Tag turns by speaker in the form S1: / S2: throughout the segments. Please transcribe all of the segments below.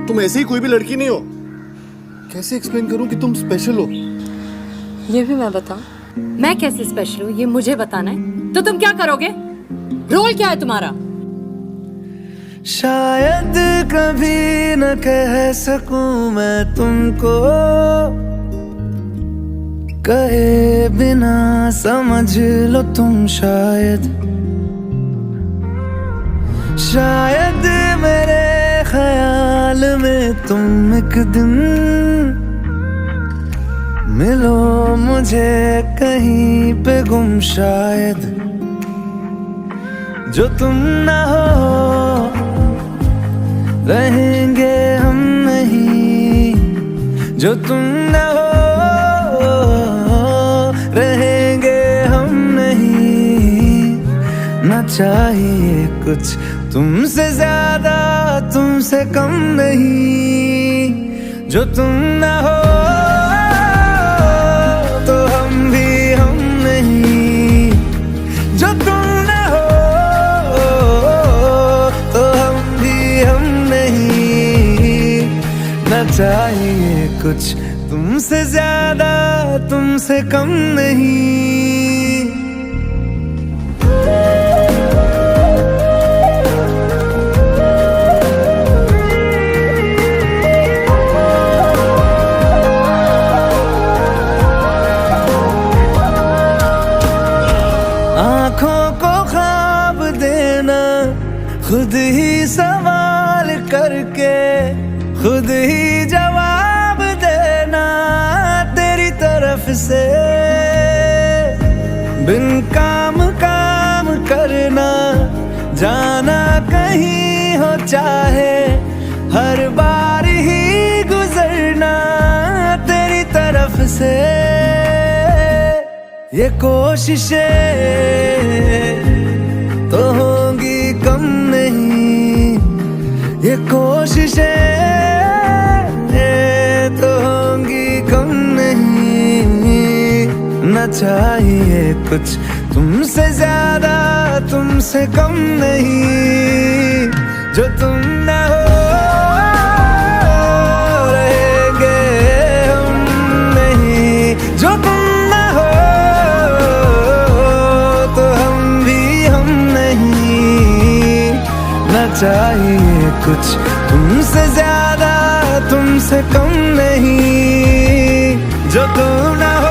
S1: तुम ऐसे ही कोई भी लड़की नहीं हो। कैसे एक्सप्लेन करूं कि तुम स्पेशल हो?
S2: ये भी मैं बताऊं? मैं कैसे स्पेशल हूँ ये मुझे बताना है तो तुम क्या करोगे? रोल क्या है तुम्हारा?
S3: शायद कभी न कह सकूं मैं तुमको, कहे बिना समझ लो तुम शायद। शायद मेरे ख्याल में तुम एक दिन मिलो मुझे कहीं पे गुम शायद। जो तुम ना हो रहेंगे हम नहीं, जो तुम ना हो रहेंगे हम नहीं। ना चाहिए कुछ तुमसे ज्यादा तुमसे कम नहीं। जो तुम ना हो तो हम भी हम नहीं, जो तुम ना हो तो हम भी हम नहीं। ना चाहिए कुछ तुमसे ज्यादा तुमसे कम नहीं। आँखों को ख्वाब देना, खुद ही सवाल करके खुद ही जवाब देना तेरी तरफ से। बिन काम काम करना, जाना कहीं हो चाहे, हर बार ही गुजरना तेरी तरफ से। ये कोशिशें तो होंगी कम नहीं, ये कोशिशें तो होंगी कम नहीं। न चाहिए कुछ तुमसे ज्यादा तुमसे कम नहीं। जो तुम ना हो रहेंगे हम नहीं, जो तुम ना हो तो हम भी हम नहीं। न चाहिए कुछ तुमसे ज्यादा तुमसे कम नहीं। जो तुम ना हो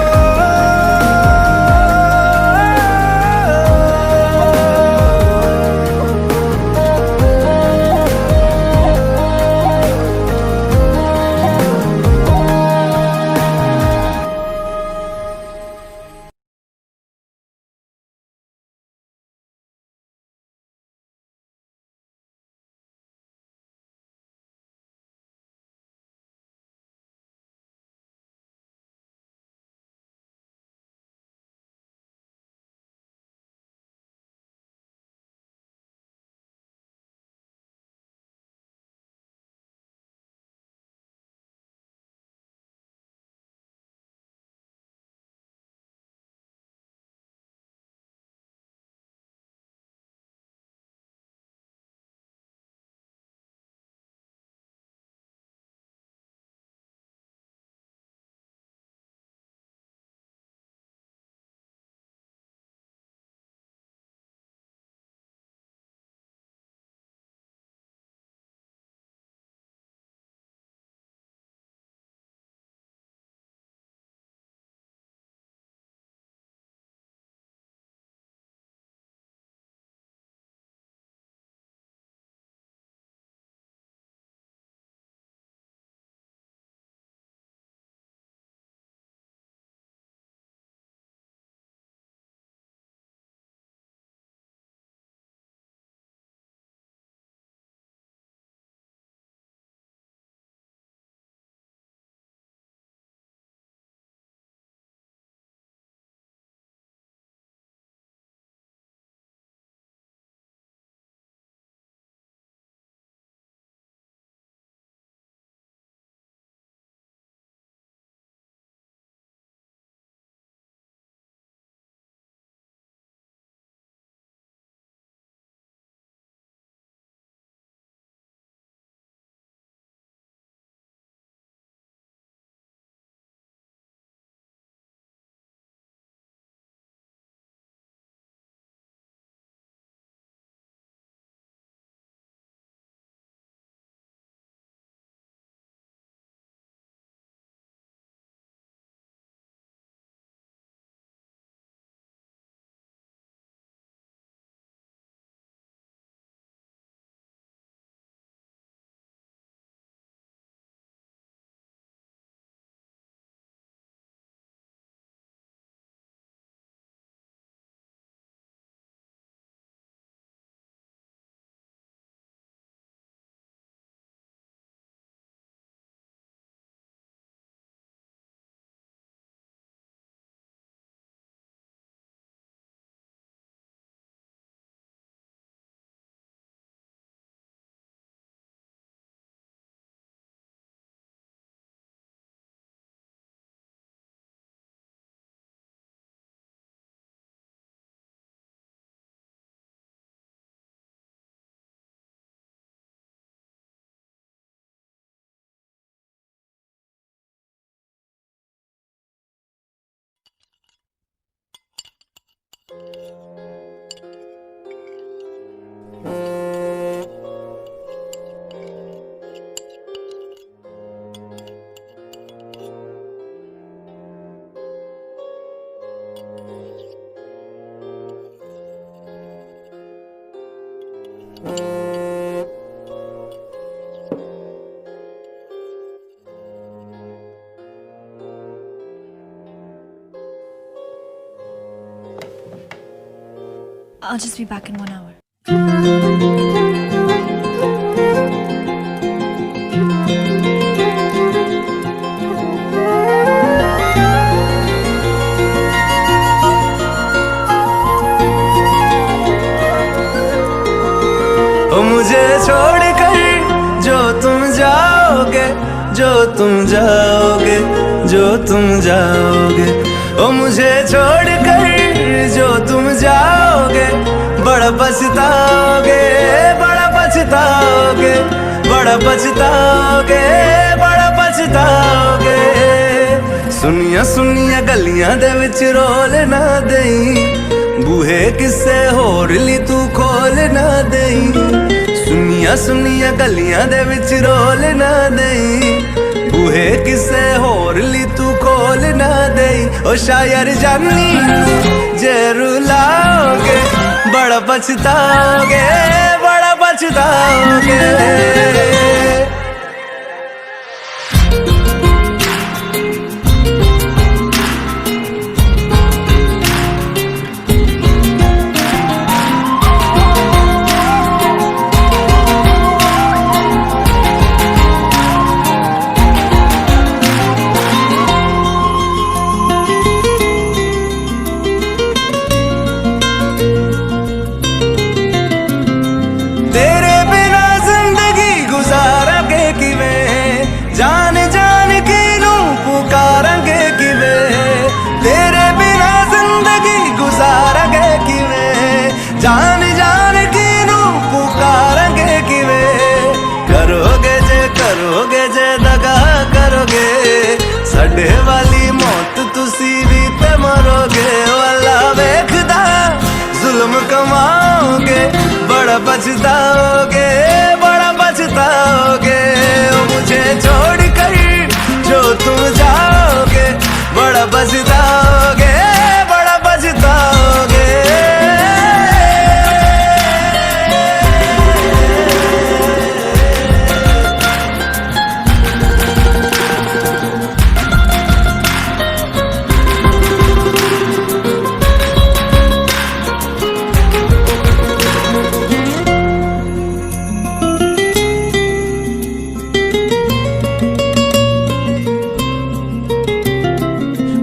S4: I'll just be back in 1 hour.
S3: ओ मुझे छोड़ कर जो तुम जाओगे, जो तुम जाओगे, जो तुम जाओगे, ओ मुझे छोड़ कर जो तुम जाओगे, बड़ा पछताओगे, बड़ा पछताओगे, बड़ा पछताओगे, बड़ा पछताओगे। सुनिया सुनिया गलियां दे विच रोल ना देई, बूहे किसे होर ली तू खोल ना देई। सुनिया सुनिया गलियां दे विच रोल ना देई, बूहे किसे होर ली तू खोल ना देई। ओ शायर जानी जे रुलाओगे, बड़ा पछताओगे, बड़ा पछताओगे। तेरे बिना जिंदगी गुजारांगे किवें, जान जान के नू पुकारांगे किवें। तेरे बिना जिंदगी गुजारांगे किवें, जान जान के नू पुकारांगे किवें। करोगे जे दगा करोगे, साडे वाली मौत तुसी भी ते मरोगे। ओ अल्लाह वेखदा जुल्म कमाओगे, बड़ा पछताओगे, बड़ा पछताओगे। ओ मुझे छोड़ कर जो तुम जाओगे, बड़ा पछताओगे, बड़ा पछताओगे।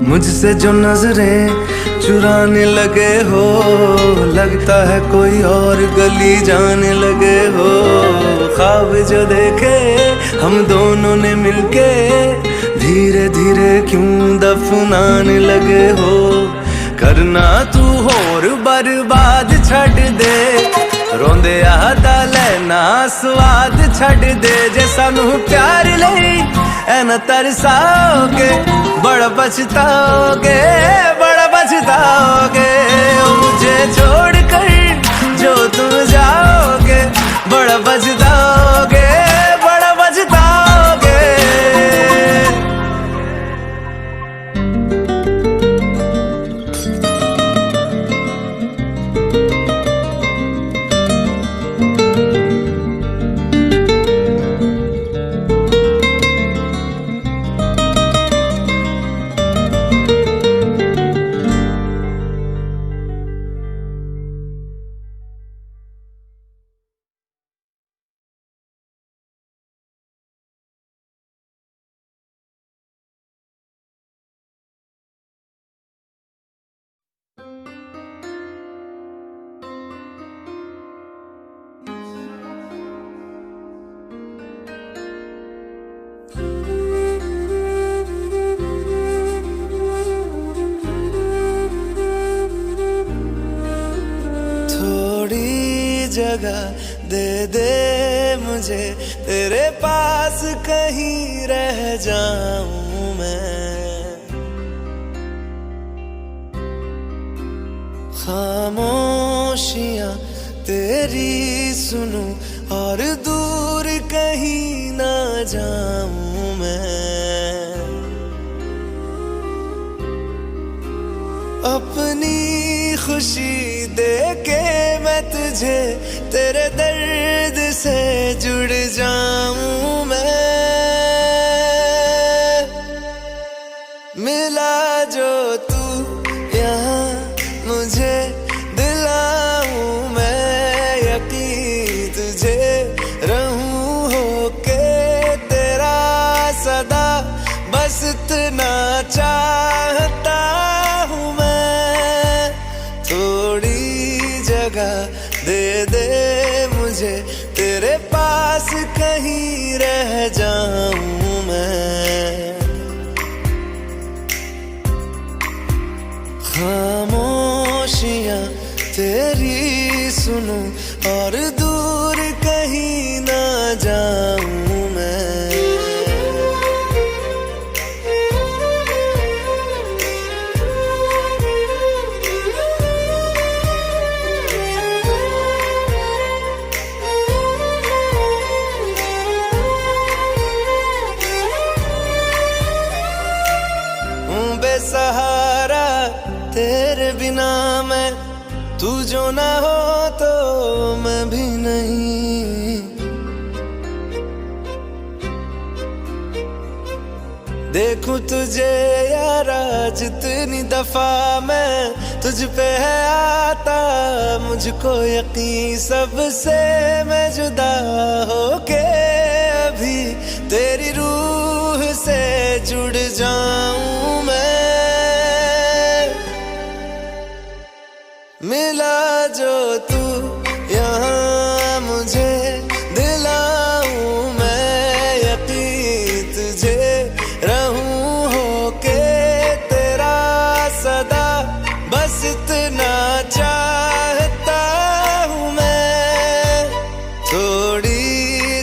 S3: मुझसे जो नजरें चुराने लगे हो, लगता है कोई और गली जाने लगे हो। ख्वाब जो देखे हम दोनों ने मिलके, धीरे धीरे क्यों दफनाने लगे हो। करना तू होर बर्बाद छड़ दे, रोंदे आता लेना स्वाद छड़ दे। जे सानू प्यार लई ऐना तरसाओगे, बड़ा पछताओगे, बड़ा पछताओगे। ओ मुझे छोड़ कर जो तुम जाओगे, बड़ा पछताओगे, बड़ा पछताओगे। जगह दे दे मुझे, तेरे पास कहीं रह जाऊं मैं। खामोशियां तेरी सुनूं और दूर कहीं ना जाऊं मैं, अपनी खुशी दे के मैं तुझे तेरे दर्द से जुड़ जाऊं मैं। मिला जो तू यहाँ मुझे दिलाऊं मैं यकीन तुझे रहूं होके तेरा सदा, बस इतना चाहता हूँ मैं। थोड़ी जगह दे दे मुझे तेरे पास कहीं रह जाऊं मैं। खामोशियां तेरी सुनूं और दूर कहीं ना जाऊं मैं। बेसहारा तेरे बिना मैं, तू जो ना हो तो मैं भी नहीं। देखूं तुझे यारा जितनी दफा मैं तुझ पे है आता, मुझको यकीन सबसे मैं जुदा होके अभी तेरी रूह से जुड़ जाऊं मैं। मिला जो तू यहाँ मुझे दिलाऊं मैं यकीन तुझे रहूं होके तेरा सदा, बस इतना चाहता हूँ मैं। थोड़ी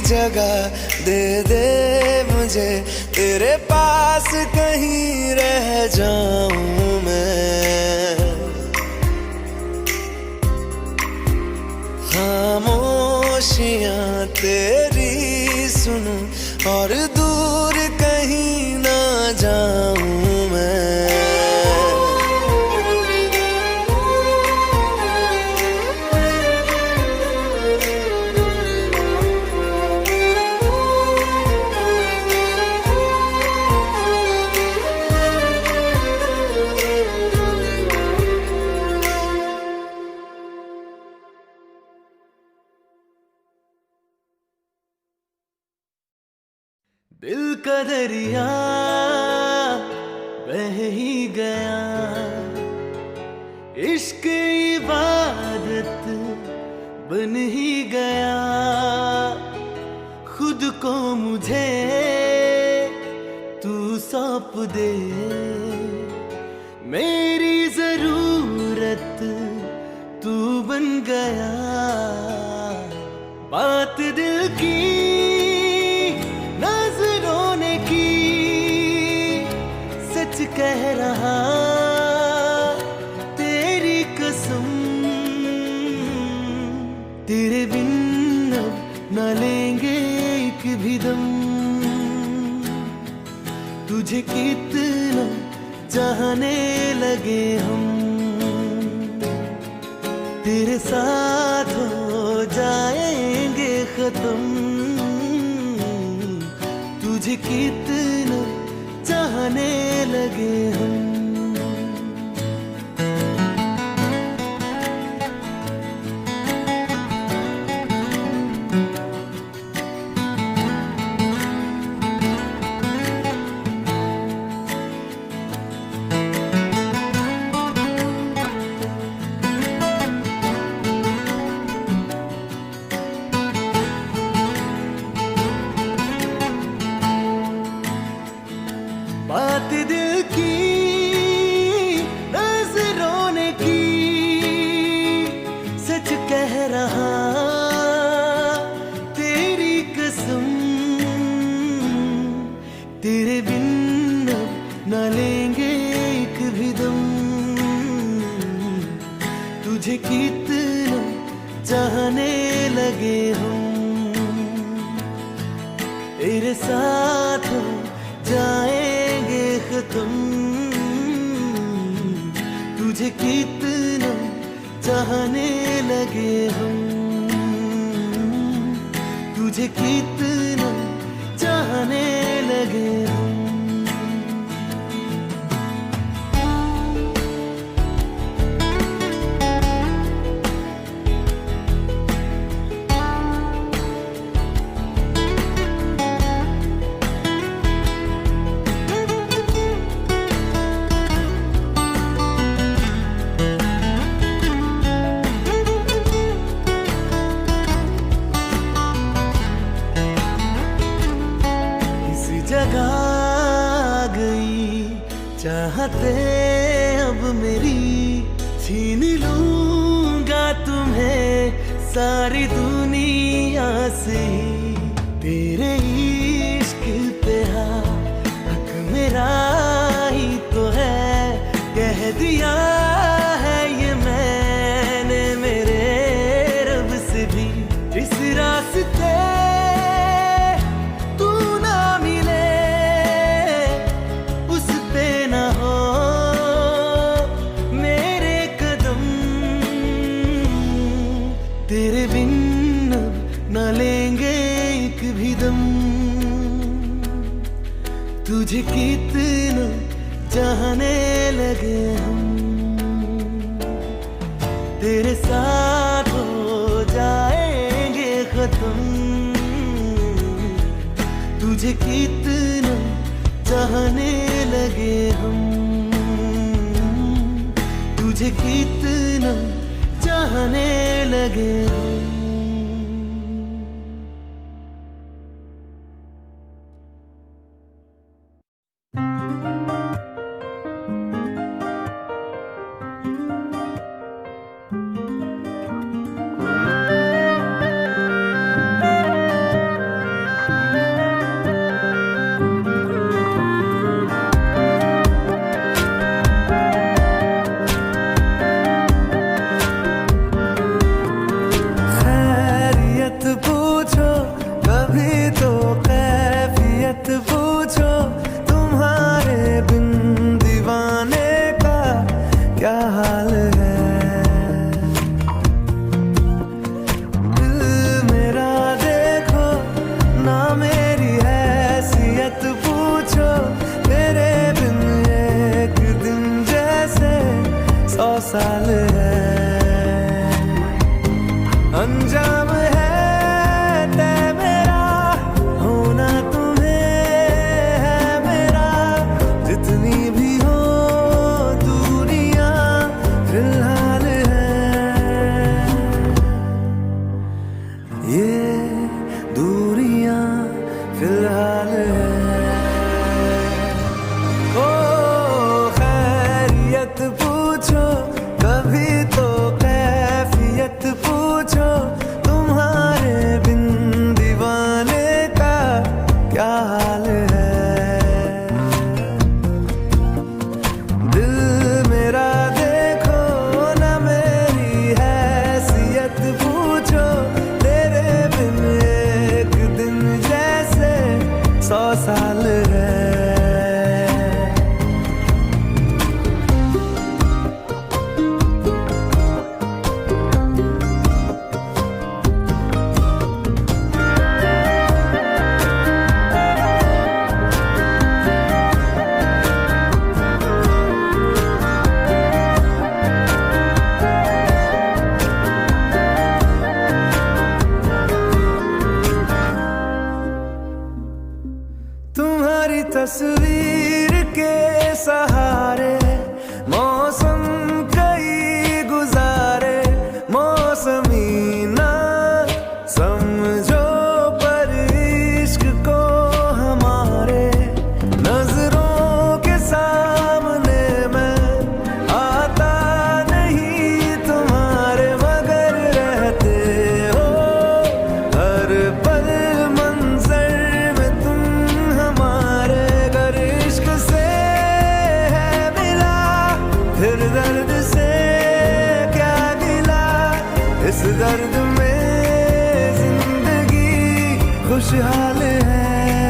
S3: जगह दे दे मुझे तेरे पास कहीं रह जाऊं मैं। खामोशियां तेरी सुनूं और दूर कहीं ना जाऊं मैं। दिल का दरिया बह ही गया, इश्क इबादत बन ही गया। खुद को मुझे तू सौंप दे, मेरी जरूरत तू बन गया। बात दिल की कह रहा तेरी कसम, तेरे बिन अब न लेंगे एक भी दम। तुझे कितना चाहने लगे हम, तेरे साथ हो जाएंगे खत्म। तुझे कितना चाहने लगे हम। बात दिल की तेरे साथ हो जाएंगे खत्म। तुझे कितना चाहने लगे हम, तुझे कितना चाहने लगे हम। जगा गई चाहते अब मेरी, छीन लूंगा तुम्हें सारी दुनिया से। तेरे इश्क पे हक मेरा ही तो है, कह दिया है ये मैंने मेरे रब से भी। इस रास्ते तेरे बिन न लेंगे एक भी दम। तुझे कितना चाहने लगे हम, तेरे साथ हो जाएंगे खत्म। तुझे कितना चाहने लगे हम, तुझे कितना चाहने लगे हम। पूछो तुम्हारे बिन दीवाने का क्या हाल है। दिल मेरा देखो ना मेरी हैसियत पूछो, तेरे बिन एक दिन जैसे 100 साल है। अंजाम है तय मेरा होना, जितनी भी हो दूरियां फिलहाल है। ये दूरियां फिलहाल है। ओ खैरियत पूछो कभी तो कैफियत पूछो, तुम्हारे बिन दीवाने का क्या हाल है। साल है। तुम्हारी तस्वीर के सहारे मौसम कई गुजारे, मौसमी ना समझो पर इश्क को हमारे। नजरों के सामने मैं आता नहीं तुम्हारे, मगर रहते हो हर पल मंजर में तुम हमारे। गर इश्क से है मिला फिर दर्द से क्या गिला, इस दर्द में जिंदगी खुशहाल है।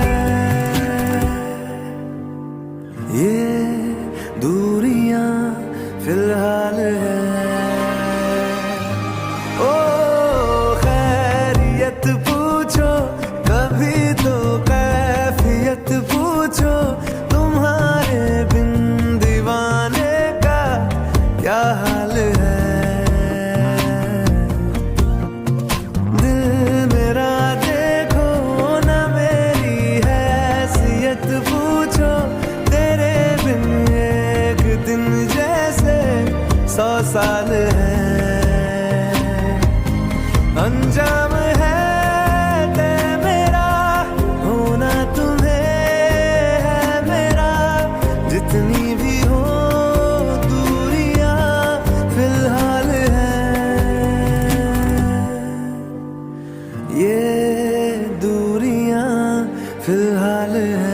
S3: फिलहाल है।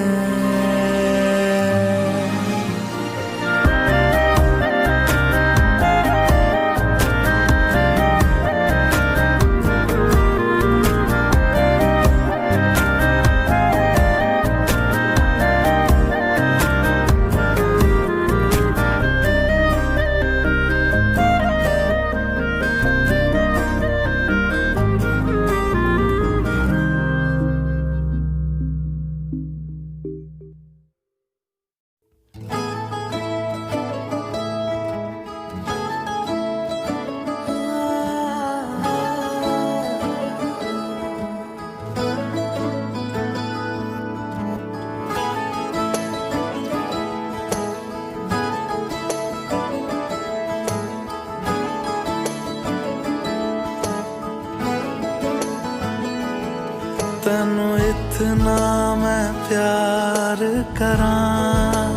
S3: तैनू इतना मैं प्यार करां,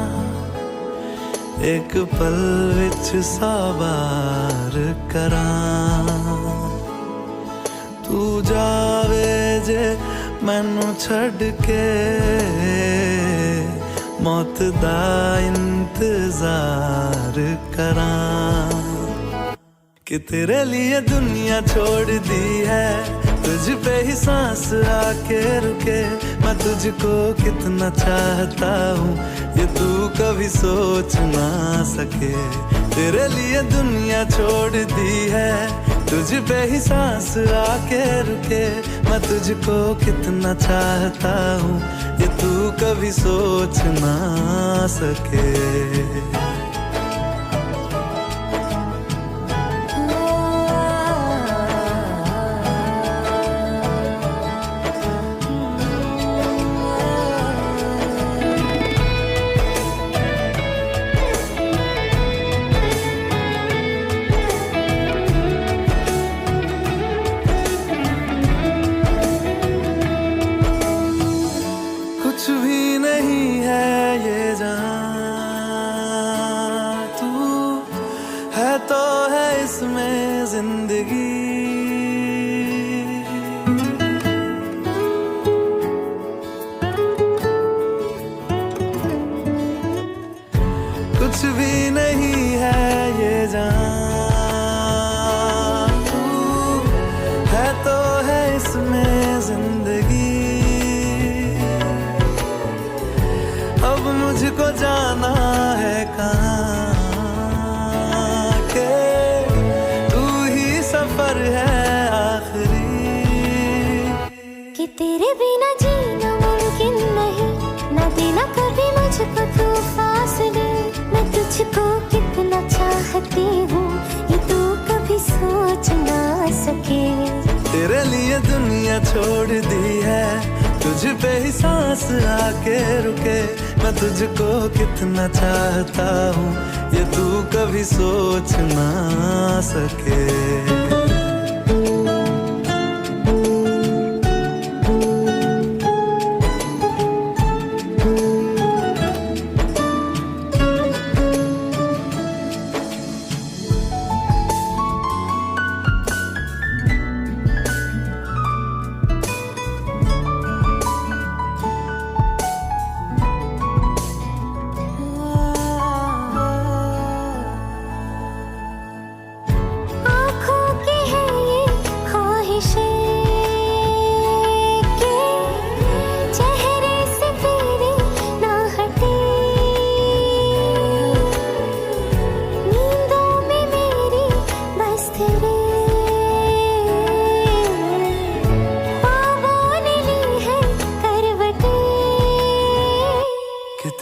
S3: एक पल विच साबार करां। तू जावे जे मैनू छड़ के, मौत दा इंतजार करां। कि तेरे लिए दुनिया छोड़ दी है, तुझ पे ही सांस आके रुके। मैं तुझको कितना चाहता हूँ ये तू कभी सोच ना सके। तेरे लिए दुनिया छोड़ दी है, तुझ पे ही सांस आके रुके। मैं तुझको कितना चाहता हूँ ये तू कभी सोच ना सके। कुछ भी नहीं है ये जहां, तू है तो है इसमें जिंदगी। कुछ भी नहीं है ये जहां, तू है तो है इसमें जिंदगी। अब मुझको जाना है कहाँ के, तू ही सफर है आखिरी।
S5: कि तेरे बिना जीना मुमकिन नहीं, ना देना कभी मुझको तू फासले। मैं तुझको कितना चाहती हूँ ये तू कभी सोच ना सके।
S3: तेरे लिए दुनिया छोड़ दी है, तुझ पे ही सांस आके रुके। मैं तुझको कितना चाहता हूँ ये तू कभी सोच ना सके।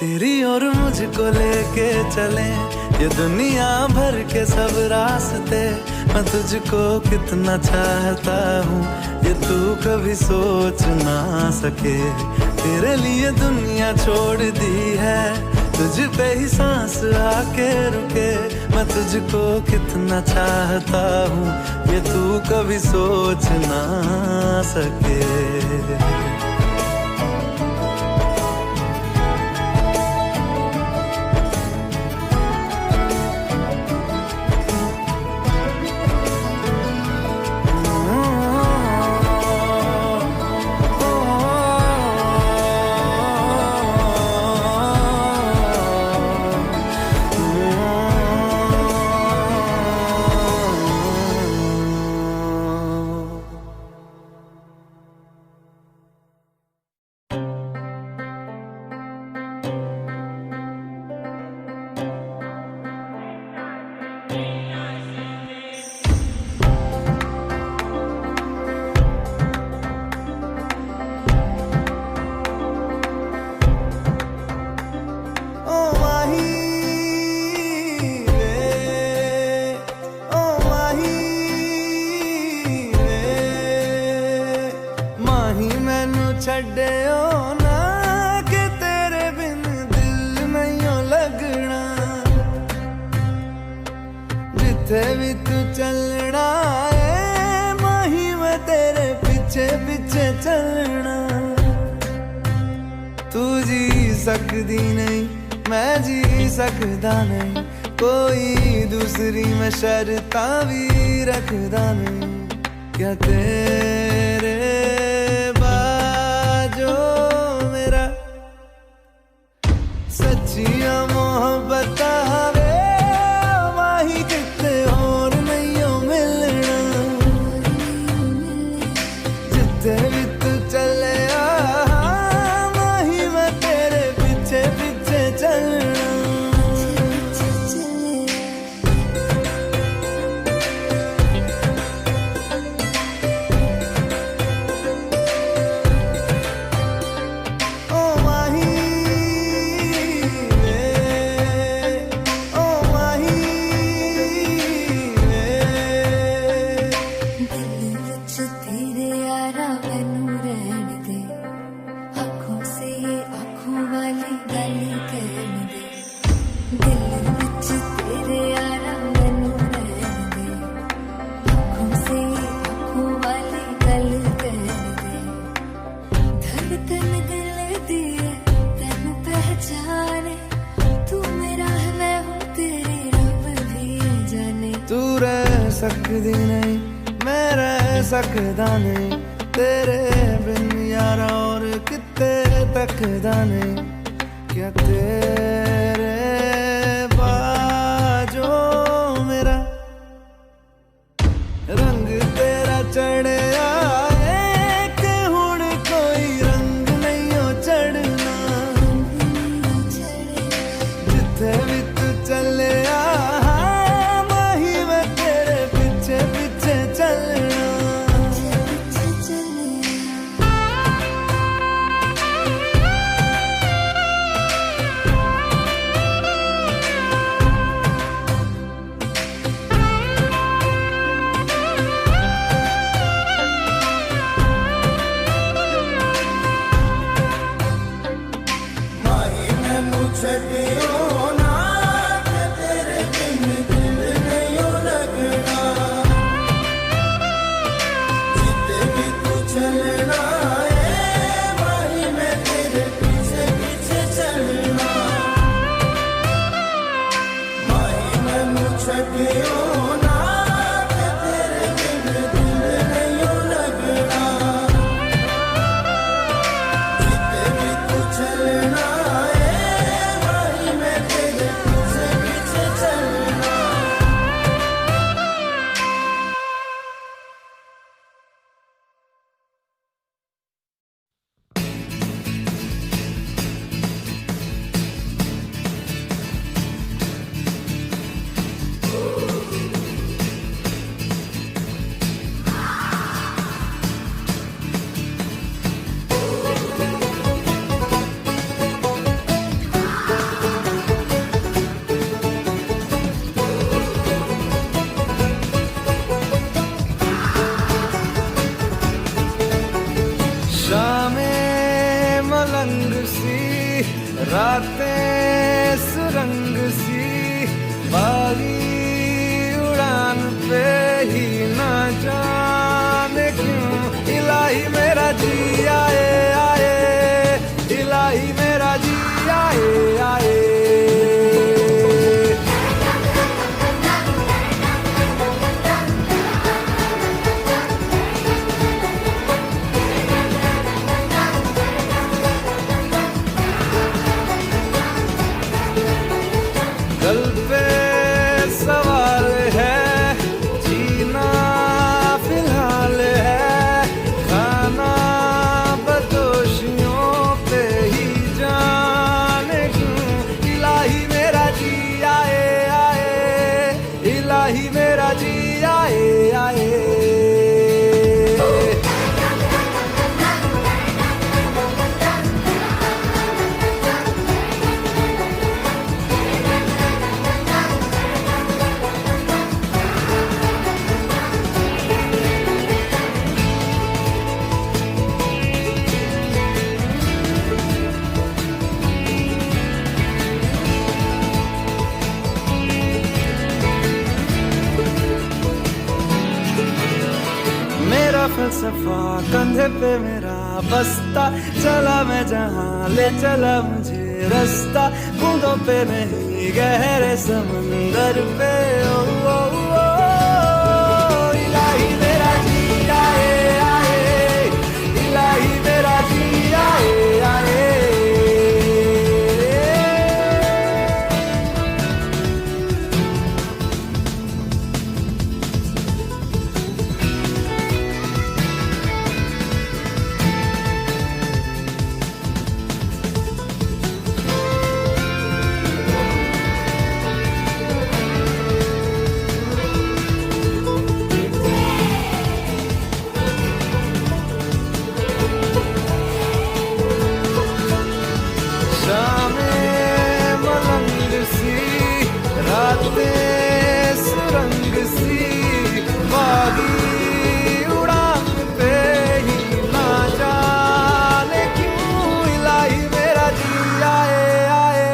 S3: तेरी और मुझको लेके चले ये दुनिया भर के सब रास्ते। मैं तुझको कितना चाहता हूँ ये तू कभी सोच ना सके। तेरे लिए दुनिया छोड़ दी है, तुझ पे ही सांस आके रुके। मैं तुझको कितना चाहता हूँ ये तू कभी सोच ना सके। छड्डियो ना कि तेरे बिन दिल नहीं लगना जिथे भी तू चलना है माही मैं तेरे पीछे पीछे चलना तू जी सकदी नहीं मैं जी सकदा नहीं कोई दूसरी मैं शर्तां भी रखदा नहीं क्या तेरे बाजो मेरा सच्चियां मोहब्बत वे माही किते और नहीं हो मिलना जिथे भी तू चले माही मैं तेरे पीछे पीछे चलना सकदी नहीं मैं रह सकदा नहीं तेरे बिन यारा और किते तकदा नहीं क्या तेरे बाजो मेरा रंग तेरा चढ़िया कि हुण कोई रंग नहीं हो चढ़ना जिथे भी तू चले रातें सुरंग सी बारी उड़ान पे ही ना जाने क्यों इलाही मेरा जी आए आए इलाही मेरा जी आए आए कल पे सवाल है जीना पे मेरा बस्ता, चला मैं जहाँ ले चला मुझे रास्ता, बूंदों पे नहीं गहरे समंदर पे। ओ, ओ, ओ, इलाही मेरा जी आए आए, इलाही मेरा जी आए आए। सुरंग सी बागी उड़ान पे ही ना जाने क्यों, इलाही मेरा जी आए आए,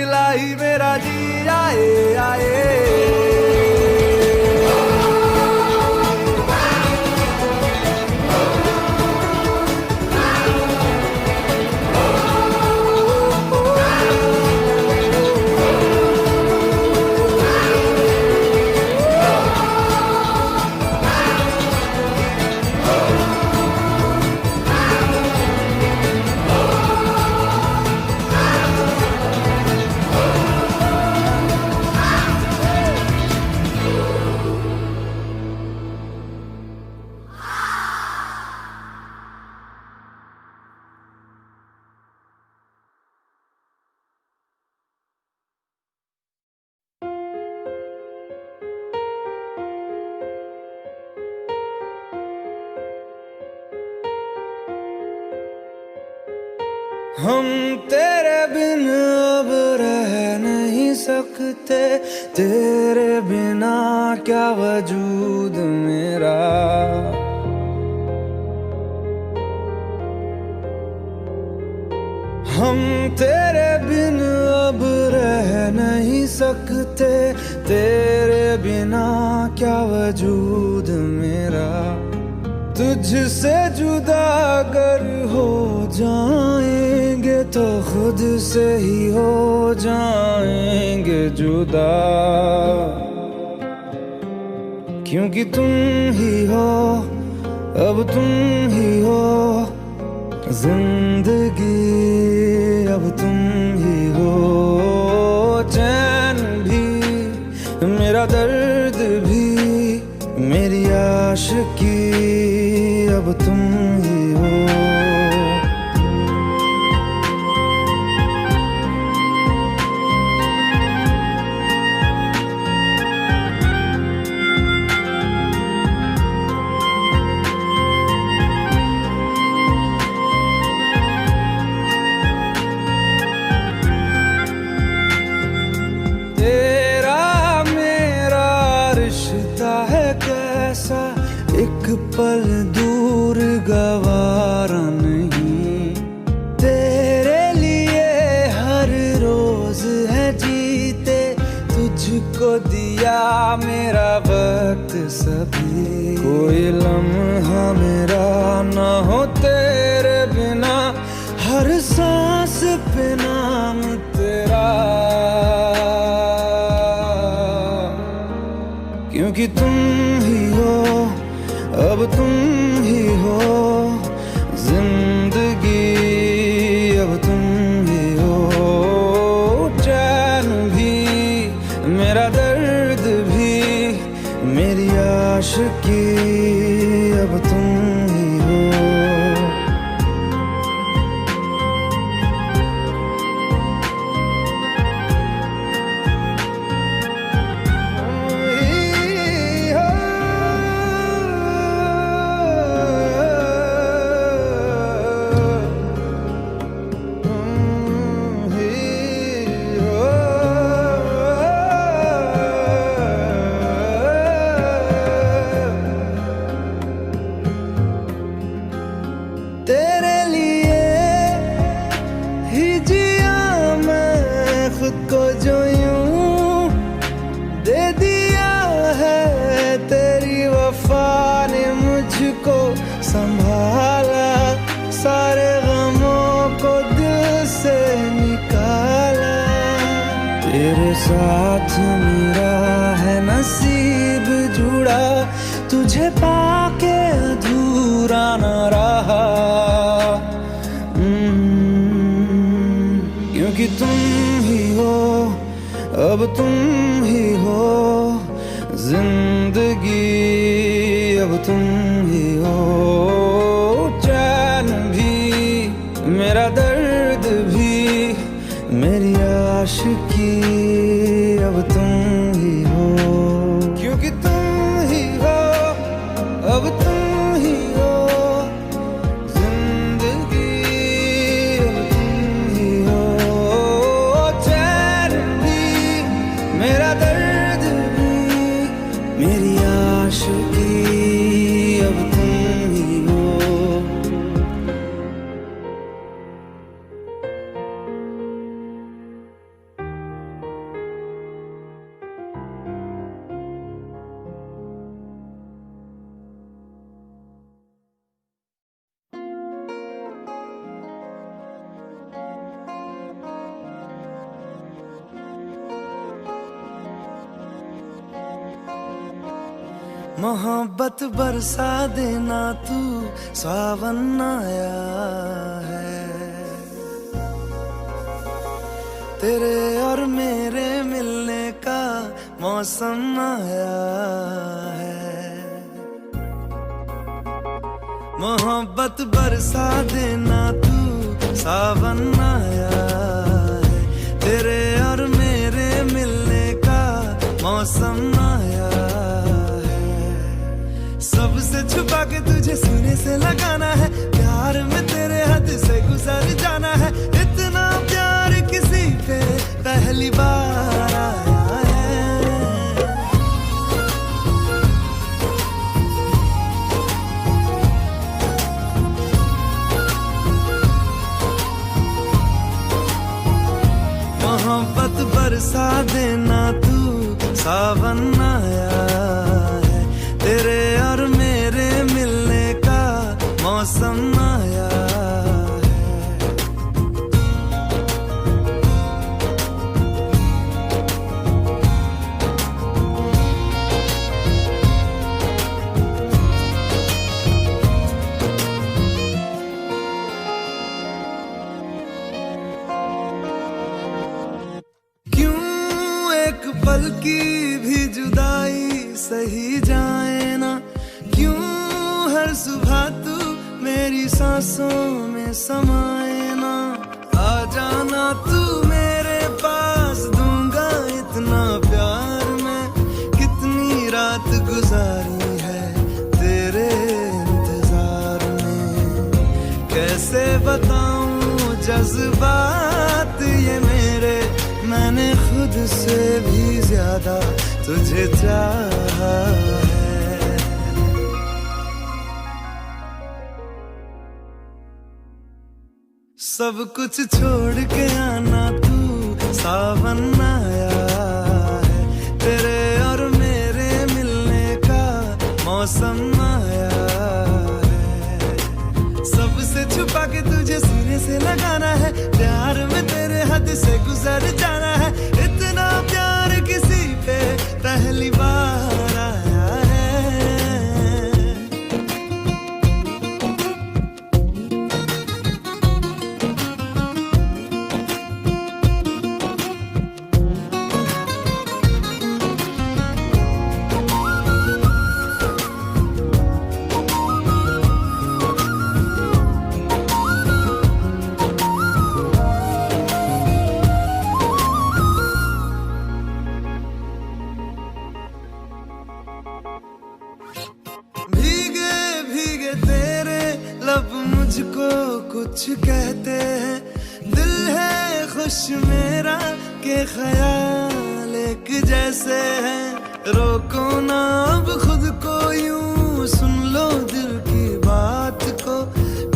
S3: इलाही मेरा जी आए आए। हम तेरे बिन अब रह नहीं सकते, तेरे बिना क्या वजूद मेरा। हम तेरे बिन अब रह नहीं सकते, तेरे बिना क्या वजूद मेरा। तुझसे जुदा अगर हो जाएंगे तो खुद से ही हो जाएंगे जुदा, क्योंकि तुम ही हो, अब तुम ही हो जिंदगी, अब तुम ही हो चैन भी, मेरा दर्द भी, मेरी आशिकी, अब तुम ही हो। तेरा मेरा रिश्ता है कैसा, एक पल दूर गवारा नहीं। तेरे लिए हर रोज है जीते, तुझको दिया मेरा वक्त सभी। कोई लम्हा मेरा ना हो तेरे बिना, हर सांस पे नाम तेरा, क्योंकि तुम ही हो, अब तुम ही हो जिंदगी, अब तुम ही हो चैन भी, मेरा दर्द भी, मेरी आशिकी, अब तुम ही हो। तेरे साथ मेरा है नसीब जुड़ा, तुझे पाके अधूरा न रहा। क्योंकि तुम ही हो, अब तुम ही हो जिंदगी, अब तुम ही हो चैन भी, मेरा दर्द भी, मेरी आशिकी, अब तुम ही हो। क्योंकि तुम ही हो, अब तुम ही हो जिंदगी, अब तुम ही हो चैन भी, मेरा दर्द भी, मेरी आशिकी, अब तुम ही हो। मोहब्बत बरसा देना तू, सावन आया है। तेरे और मेरे मिलने का मौसम आया है। मोहब्बत बरसा देना तू, सावन आया है। तेरे और मेरे मिलने का मौसम आया है। सबसे छुपा के तुझे सीने से लगाना है, प्यार में तेरे हद से गुजर जाना है। इतना प्यार किसी पे पहली बार आया है। मोहब्बत बरसा देना तू, सावन आया है। तेरे और मेरे मिलने का मौसम आया है। क्यों एक पल की भी जुदाई सही जाए ना, क्यों हर सुबह तू मेरी सांसों में समाए ना। आ जाना तू मेरे पास, दूंगा इतना प्यार मैं। कितनी रात गुजारी है तेरे इंतजार में, कैसे बताऊं जज्बात ये मेरे। मैंने खुद से भी ज्यादा तुझे चाहा है। सब कुछ छोड़ के आना तू, सावन आया है। तेरे और मेरे मिलने का मौसम आया है। सबसे छुपा के तुझे सीने से लगाना है, प्यार में तेरे हद से गुजर जाना है। इतना प्यार किसी पे पहली बार आया है। लब मुझको कुछ कहते हैं, दिल है खुश मेरा के ख्याल एक जैसे हैं। रोको ना अब खुद को यूं, सुन लो दिल की बात को।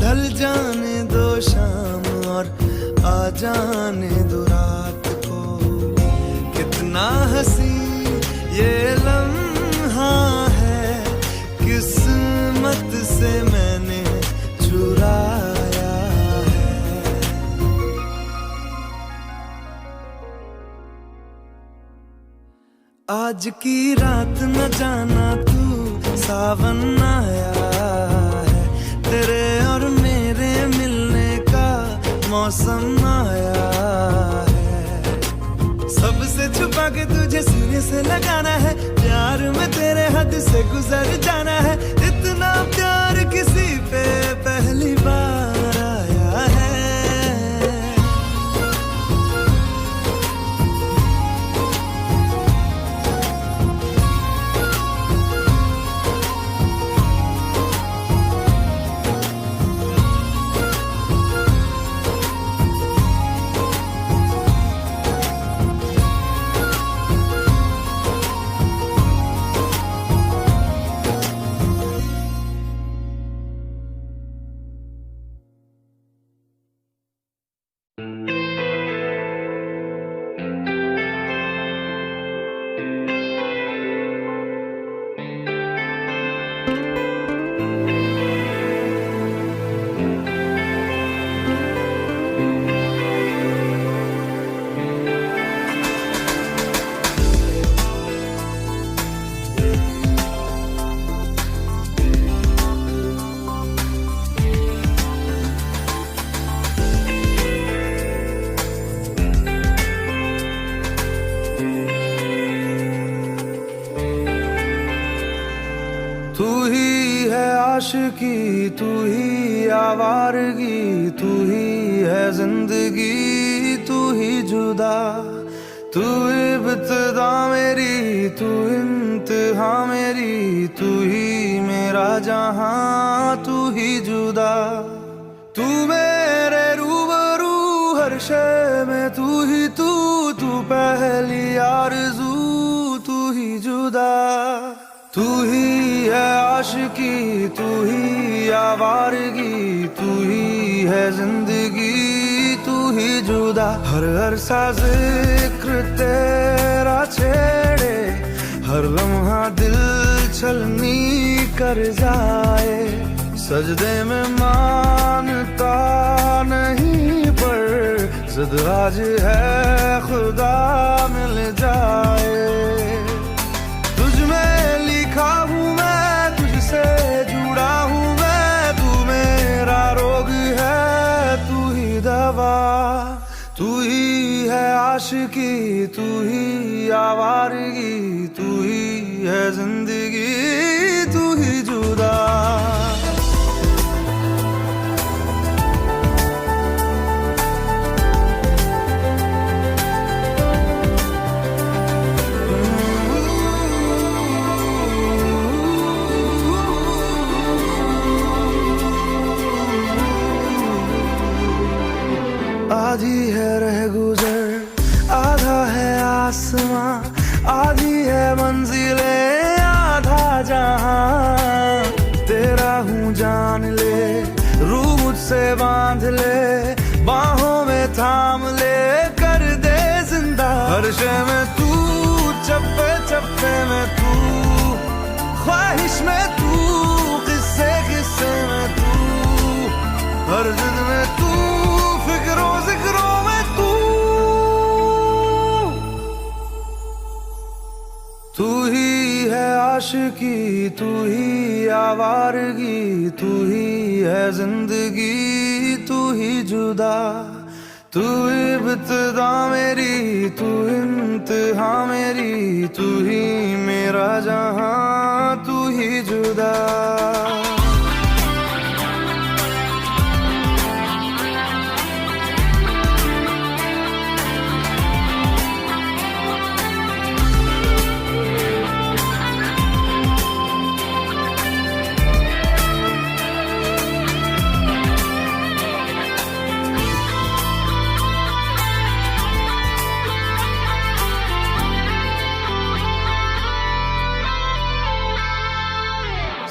S3: ढल जाने दो शाम और आ जाने दो रात को। कितना हंसी ये लम्हा है, किस्मत से मैंने चुराया है। आज की रात न जाना तू सावन आया है, तेरे और मेरे मिलने का मौसम आया है। सबसे छुपा के तुझे सीने से लगाना है, प्यार में तेरे हद से गुजर जाना है। इतना प्यार किसी पे पहली बार आया है। तू ही है आशिकी, तू ही आवारगी, तू ही है जिंदगी, तू ही जुदा। तू इब्तिदा मेरी, तू इंतहा मेरी, तू ही मेरा जहां, तू ही जुदा। तू मेरे रूबरू हर शय में, तू ही तू पहली आरज़ू, तू ही जुदा। तू ही है आशिकी, तू ही आवारगी, तू ही है जिंदगी, तू ही जुदा। हर सा जिक्र तेरा छेड़े, हर लम्हा दिल छलनी कर जाए। सजदे में मानता नहीं पर जिद आज है खुदा मिल जाए। तुझ में लिखा हूँ मैं, तुझसे जुड़ा हूँ मैं, तू मेरा रोग है, तू ही दवा। तू ही है आशिकी, तू ही आवारगी, तू ही है जिंदगी, तू ही जुदा। आधी है रह गुजर, आधा है आसमां, आधी है मंजिले, आधा जहां। तेरा हूँ जान ले, रूह मुझसे बांध ले, बाहों में थाम ले, कर दे जिंदा। हर शय में तू, चप्पे चप्पे में तू, ख्वाहिश में तू, किस्से किस्से में तू, हर जिद में तू, फिक्रों जिक्रों में तू। तू ही है आशिकी, तू ही आवारगी, तू ही है जिंदगी, तू ही जुदा। तू इब्तिदा मेरी, तू इंतहा मेरी, तू ही मेरा जहां, तू ही जुदा।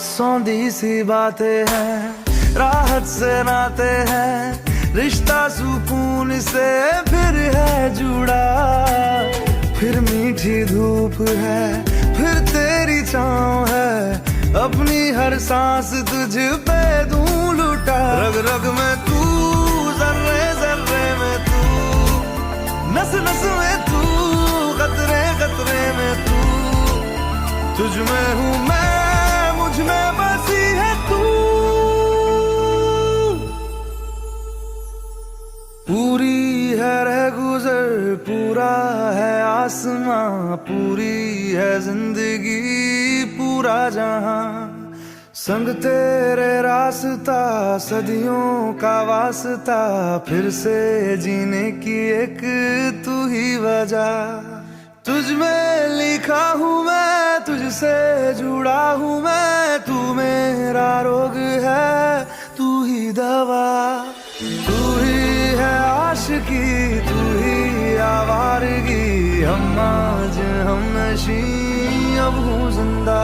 S3: सौंधी सी बातें हैं, राहत से नाते हैं, रिश्ता सुकून से फिर है जुड़ा। फिर मीठी धूप है, फिर तेरी छाँव है, अपनी हर सांस तुझ पे दूं लुटा। रग रग में तू, जर्रे जर्रे में तू, नस नस में तू, कतरे कतरे में तू, पूरी है रह गुजर, पूरा है आसमां, पूरी है जिंदगी, पूरा जहां। संग तेरे रास्ता, सदियों का वास्ता, फिर से जीने की एक तू ही वजह। तुझ में लिखा हूँ मैं, तुझसे जुड़ा हूँ मैं, तू मेरा रोग है, तू ही दवा। तू ही है आशिकी, तू ही आवारगी, हम आज हम नशी, अब हूँ जिंदा।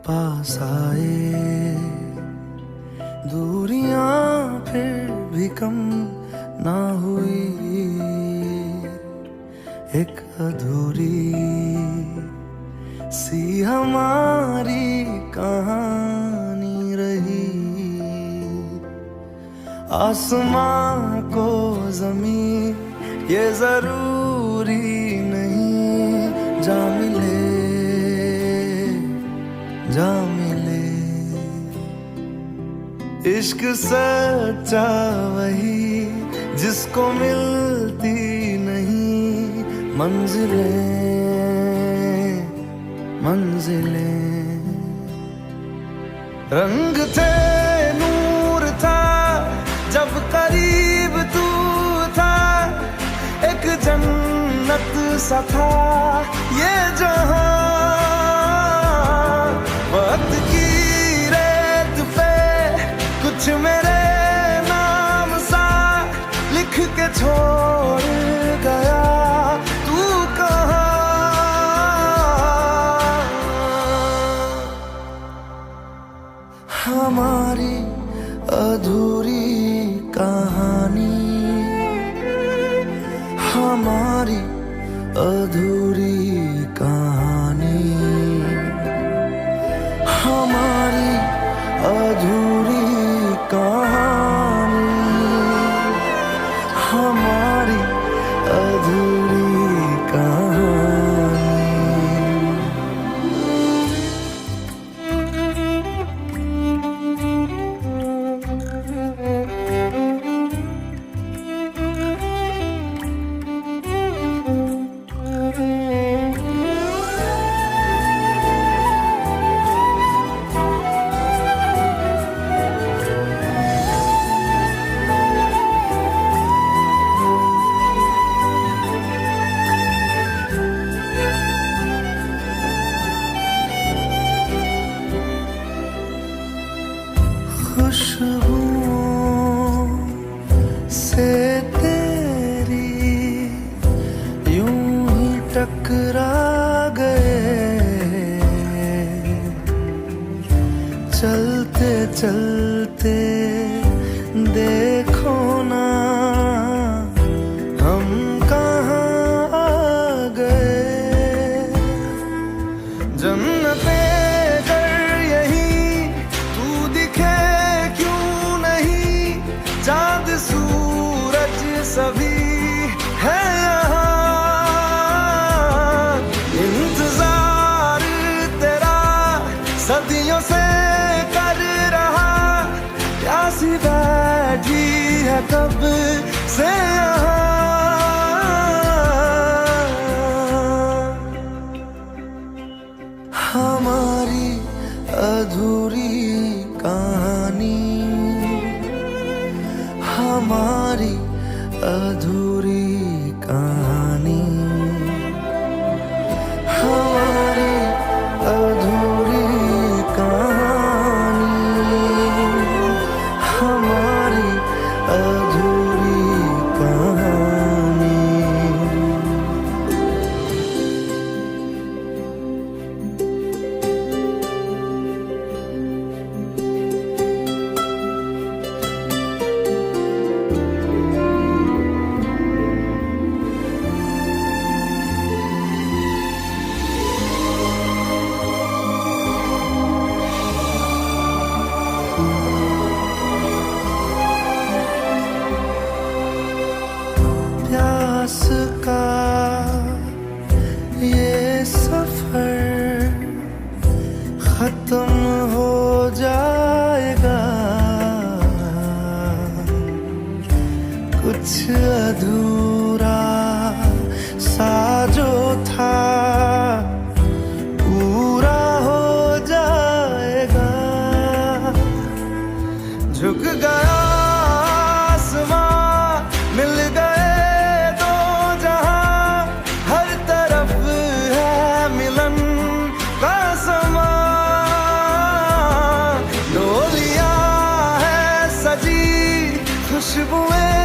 S3: पास आए दूरियां फिर भी कम ना हुई, एक अधूरी सी हमारी कहानी रही। आसमां को ज़मीं ये जरूरी नहीं, जा मिले जा मिले। इश्क सच्चा वही जिसको मिलती नहीं मंजिलें मंजिलें। रंग थे नूर था जब करीब तू था, एक जन्नत सा था ये जहां। वक्त की रेत पे कुछ मेरे नाम सा लिख के छोड़ गया, तू कहाँ। हमारी अधूरी कहानी, हमारी अधूरी कहानी, हमारी अधूरी कहानी, हमारी अधूरी कहानी। खुशबुओं से तेरी यूं ही टकरा गए, चलते चलते देखो ना हम कहाँ आ गए। जन्नते चाँद सूरज सभी है यहाँ, इंतजार तेरा सदियों से कर रहा, प्यासी बैठी है कब से यहाँ। हमारी अधूरी कहानी, हमारी अधूरी कहानी, हमारी अधूरी कहानी, हमारी अधूरी कहानी। पास का ये सफर खत्म हो जाएगा, कुछ अधूरा सा जो था पूरा हो जाएगा। झुक गया आसमां, मिल गए दो जहां, हर तरफ है मिलन का समा। डोलियां है सजी, खुशबुएं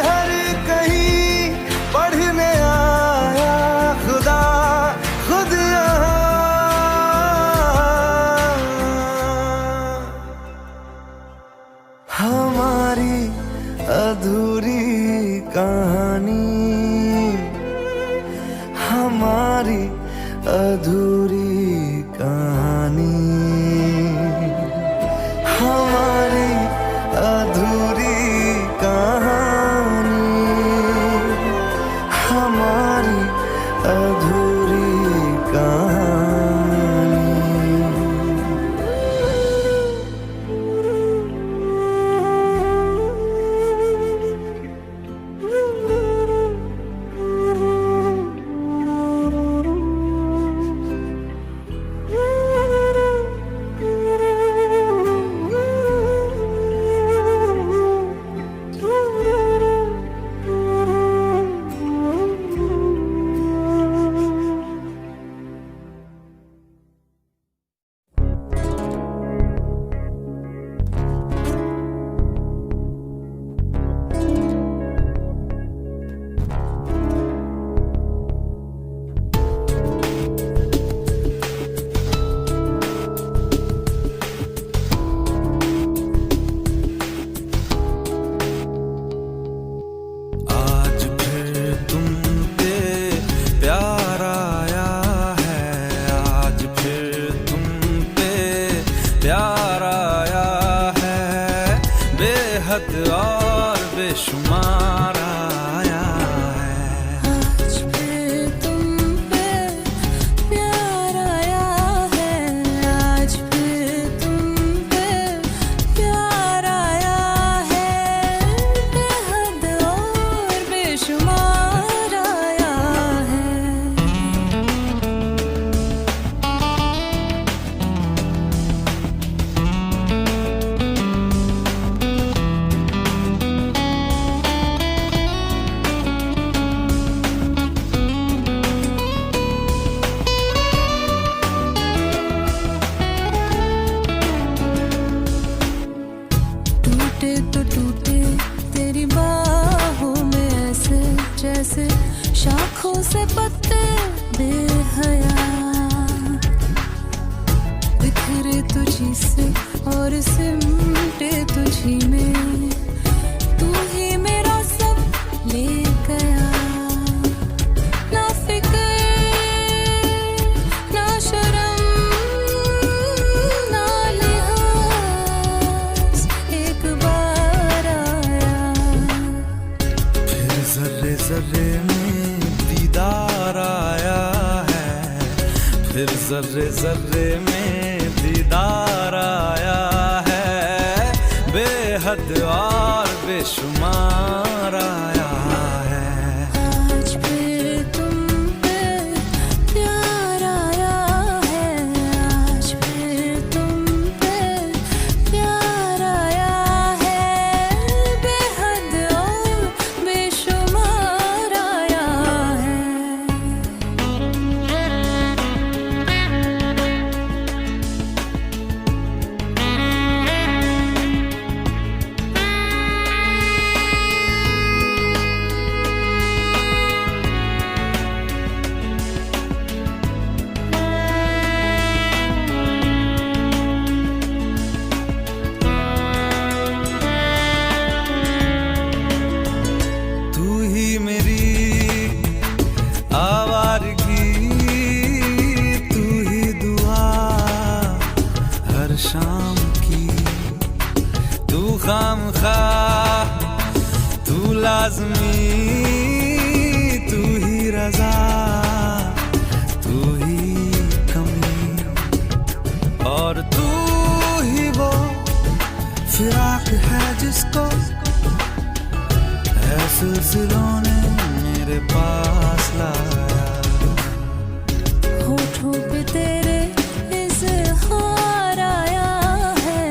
S3: हर कहीं, पढ़ने आया खुदा खुद यहाँ। हमारी अधूरी कहानी, हमारी अधूरी कहानी, हमारी अधूरी कहानी, हमारी अधूरी कहानी। आज फिर तुम पे प्यार आया है, आज फिर तुम पे प्यार आया है, बेहद और बेशुमार आया है।
S6: आज फिर तुम पे प्यार आया है, आज फिर तुम पे प्यार आया है, बेहद और बेशुमार आया है। टूटे तो टूटे तेरी बाहों में ऐसे, जैसे शाखों से पत्ते बेहया, बिखरे तुझी से और सिमटे तुझी में, तू ही मेरा सब ले गया। ना फिक्र ना शर्म ना लिहाज, एक बार आया।
S3: फिर जर्रे जर्रे में दीदार आया है, फिर जर्रे जर्रे में दीदार आया है, बेहद और बेशुमार आया है।
S6: आज फिर तुम पे प्यार आया है, आज फिर तुम पे प्यार आया है, बेहद और बेशुमार आया है।
S3: खामखा तू लाज़मी रजा, तू ही कमी और तू ही वो फिराक है जिसको है सिलसिलों ने मेरे पास लाया।
S6: होठों पे तेरे इज़हार आया है,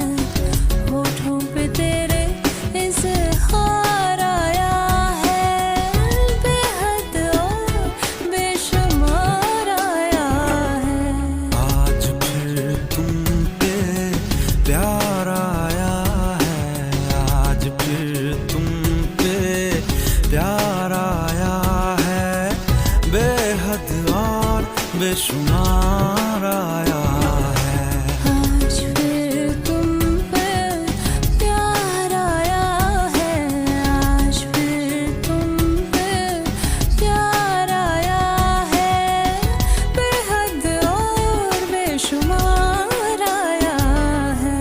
S6: होठों पे तेरे इज़हार आया है, बेहद और बेशुमार आया है।
S3: आज फिर तुम पे प्यार आया है, आज फिर तुम पे प्यार आया है, बेहद और बेशुमार आया है।
S6: आज फिर तुम पे प्यार आया है, आज फिर तुम पे प्यार आया है, बेहद और बेशुमार आया है।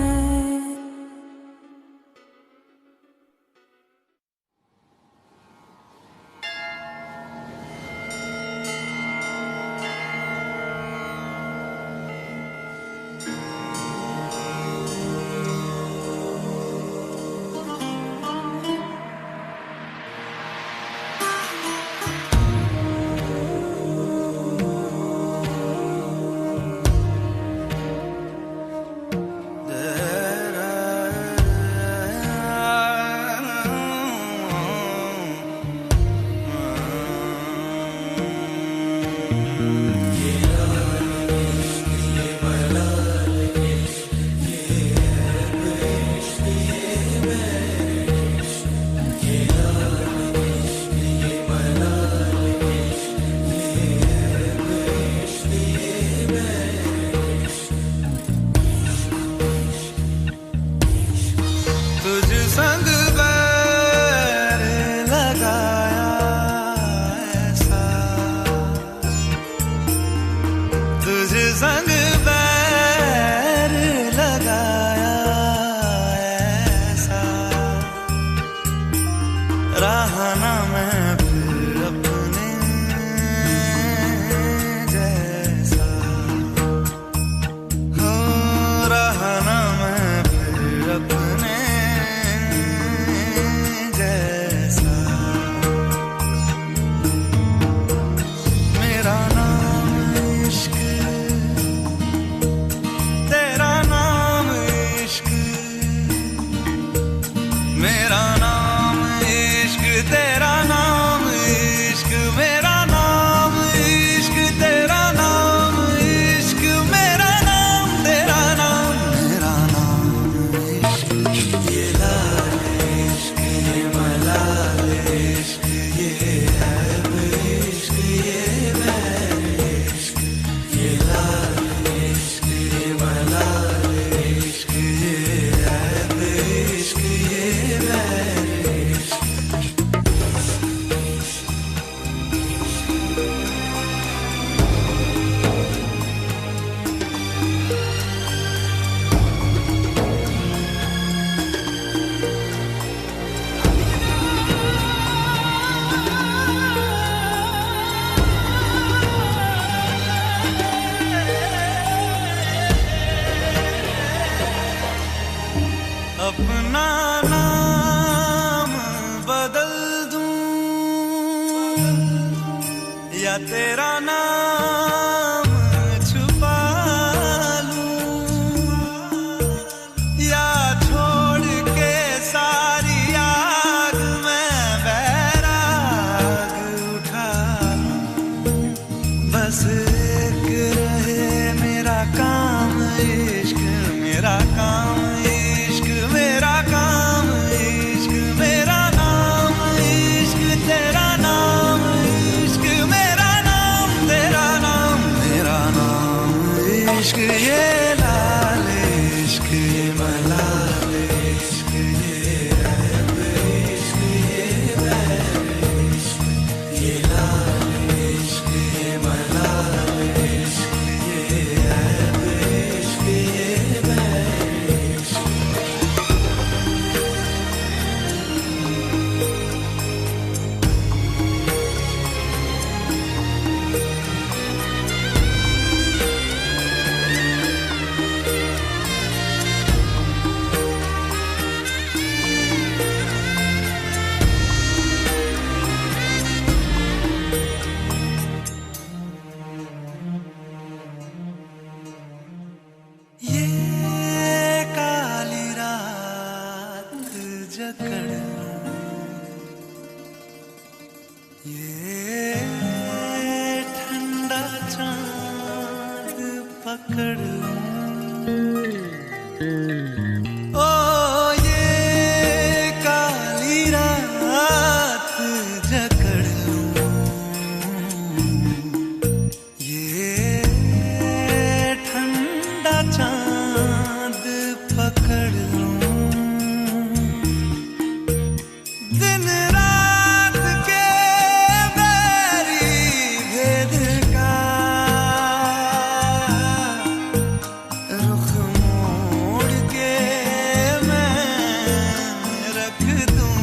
S3: तुझ संग बैर लगाया ऐसा, तुझ संग बैर लगाया ऐसा, रहा ना मैं फिर अपने जैसा, हो रहा ना मैं फिर अपने जैसा। मेरा नाम इश्क, तेरा नाम इश्क, मेरा नाम इश्क, तेरा नाम इश्क, मेरा नाम इश्क, तेरा नाम इश्क, मेरा नाम तेरा नाम, मेरा नाम इश्क। ये लाल इश्क, ये मलाल इश्क, ये है इश्क, ये मैं इश्क। ये लाल इश्क, ये मलाल इश्क, ये है इश्क, ये मैं इश्क। अपना नाम बदल दूं या तेरा नाम छुपा लूं, या छोड़ के सारी आग में बैराग उठा लूं। बस एक रहे मेरा काम इश्क, मेरा काम इश्क, मेरा काम इश्क, मेरा नाम इश्क, तेरा नाम इश्क, मेरा नाम तेरा नाम, ये ठंडा चांद पकड़ लूं, ओ ये काली रात जकड़ लूं, ये ठंडा चांद पकड़ लूं, दिन रात के बैरी भेद का रुख मोड़ के मैं रख दूं,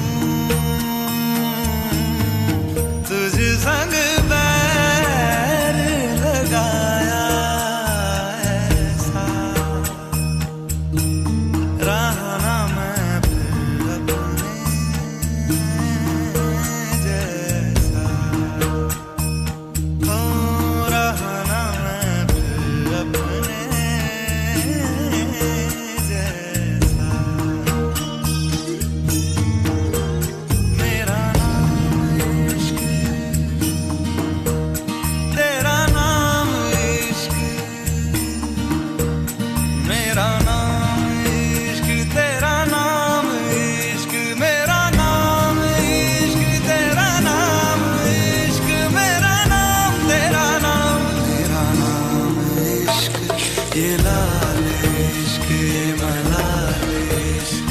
S3: तुझ संग बैर लगाया ऐसा, रहा ना मैं फिर अपने जैसा, हो रहा ना मैं फिर अपने जैसा। मेरा नाम इश्क, तेरा नाम इश्क, मेरा नाम इश्क, तेरा नाम इश्क, मेरा नाम इश्क, तेरा नाम इश्क, मेरा नाम, तेरा नाम, तेरा नाम इश्क, ये लाल इश्क, ये मलाल इश्क,